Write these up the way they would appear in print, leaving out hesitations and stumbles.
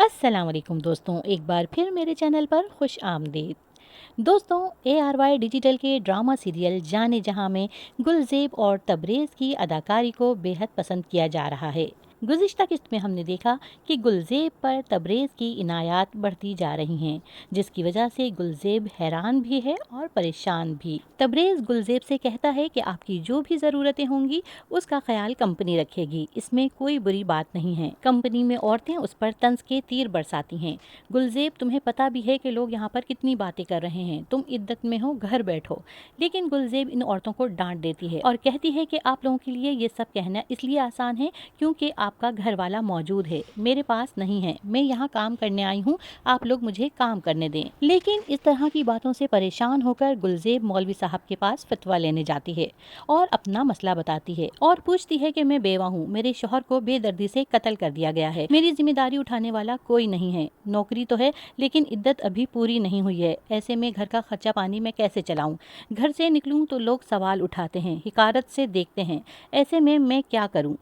अस्सलाम वालेकुम दोस्तों, एक बार फिर मेरे चैनल पर खुश आमदीद। दोस्तों, ARY डिजिटल के ड्रामा सीरियल जाने जहां में गुलज़ेब और तबरेज़ की अदाकारी को बेहद पसंद किया जा रहा है। गुज़िश्ता किस्त में हमने देखा कि गुलज़ेब पर तबरेज़ की इनायात बढ़ती जा रही हैं, जिसकी वजह से गुलज़ेब हैरान भी है और परेशान भी। तबरेज़ गुलज़ेब से कहता है कि आपकी जो भी ज़रूरतें होंगी उसका ख्याल कंपनी रखेगी, इसमें कोई बुरी बात नहीं है। कंपनी में औरतें उस पर तंज के तीर बरसाती हैं। गुलज़ेब, तुम्हें पता भी है कि लोग यहाँ पर कितनी बातें कर रहे हैं, तुम इद्दत में हो, घर बैठो। लेकिन गुलज़ेब इन औरतों को डांट देती है और कहती है कि आप लोगों के लिए ये सब कहना इसलिए आसान है क्योंकि आपका घर वाला मौजूद है, मेरे पास नहीं है। मैं यहाँ काम करने आई हूँ, आप लोग मुझे काम करने दें। लेकिन इस तरह की बातों से परेशान होकर गुलज़ेब मौलवी साहब के पास फतवा लेने जाती है और अपना मसला बताती है और पूछती है कि मैं बेवा हूँ, मेरे शौहर को बेदर्दी से कत्ल कर दिया गया है, मेरी जिम्मेदारी उठाने वाला कोई नहीं है। नौकरी तो है लेकिन इद्दत अभी पूरी नहीं हुई है, ऐसे में घर का खर्चा पानी मैं कैसे चलाऊं? घर से निकलूं तो लोग सवाल उठाते हैं, हिकारत से देखते हैं, ऐसे में मैं क्या करूं?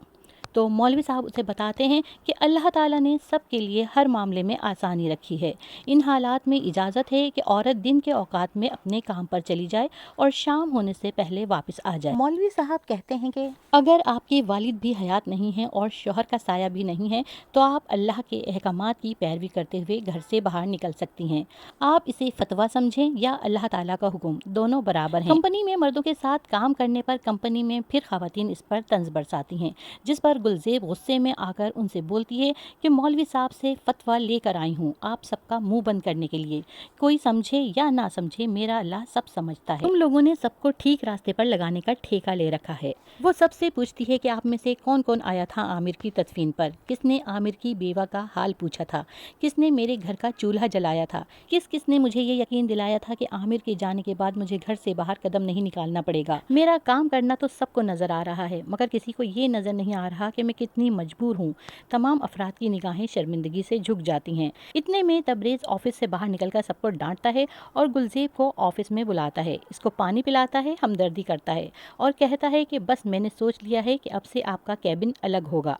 तो मौलवी साहब उसे बताते हैं कि अल्लाह ताला ने सब के लिए हर मामले में आसानी रखी है। इन हालात में इजाज़त है कि औरत दिन के औकात में अपने काम पर चली जाए और शाम होने से पहले वापस आ जाए। मौलवी साहब कहते हैं कि अगर आपके वालिद भी हयात नहीं हैं और शौहर का साया भी नहीं है तो आप अल्लाह के अहकामात की पैरवी करते हुए घर से बाहर निकल सकती हैं। आप इसे फतवा समझें या अल्लाह ताला का हुक्म, दोनों बराबर हैं। कंपनी में मर्दों के साथ काम करने पर कंपनी में फिर खवातीन इस पर तंज बरसाती हैं, जिस पर गुलज़ेब गुस्से में आकर उनसे बोलती है कि मौलवी साहब से फतवा लेकर आई हूँ आप सबका मुंह बंद करने के लिए। कोई समझे या ना समझे, मेरा अल्लाह सब समझता है। तुम लोगों ने सबको ठीक रास्ते पर लगाने का ठेका ले रखा है। वो सबसे पूछती है कि आप में से कौन कौन आया था आमिर की तदफीन पर, किसने आमिर की बेवा का हाल पूछा था, किसने मेरे घर का चूल्हा जलाया था, किसने मुझे ये यकीन दिलाया था कि आमिर के जाने के बाद मुझे घर से बाहर कदम नहीं निकालना पड़ेगा। मेरा काम करना तो सबको नजर आ रहा है, मगर किसी को ये नजर नहीं आ रहा कि मैं कितनी मजबूर हूँ। तमाम अफराद की निगाहें शर्मिंदगी से झुक जाती हैं। इतने में तबरेज़ ऑफिस से बाहर निकलकर सबको डांटता है और गुलज़ेब को ऑफिस में बुलाता है, इसको पानी पिलाता है, हमदर्दी करता है और कहता है कि बस मैंने सोच लिया है कि अब से आपका कैबिन अलग होगा।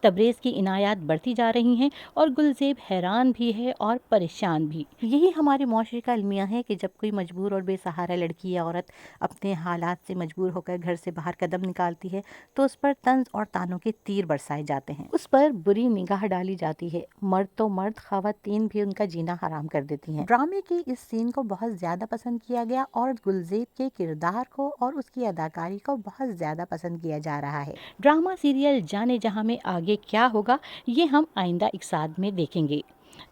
तबरेज़ की इनायात बढ़ती जा रही हैं और गुलज़ेब हैरान भी है और परेशान भी। यही हमारे मुआशरे का अलमिया है कि जब कोई मजबूर और बेसहारा लड़की या औरत अपने हालात से मजबूर होकर घर से बाहर कदम निकालती है तो उस पर तंज और तानों के तीर बरसाए जाते हैं, उस पर बुरी निगाह डाली जाती है। मर्द तो मर्द, खवातीन भी उनका जीना हराम कर देती हैं। ड्रामे की इस सीन को बहुत ज्यादा पसंद किया गया और गुलज़ेब के किरदार को और उसकी अदाकारी को बहुत ज्यादा पसंद किया जा रहा है। ड्रामा सीरियल जाने जहां में आगे क्या होगा ये हम आइंदा इकसाद में देखेंगे।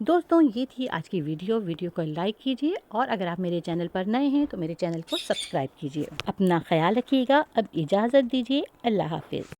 दोस्तों, ये थी आज की वीडियो को लाइक कीजिए और अगर आप मेरे चैनल पर नए हैं तो मेरे चैनल को सब्सक्राइब कीजिए। अपना ख्याल रखिएगा। अब इजाज़त दीजिए। अल्लाह हाफिज़।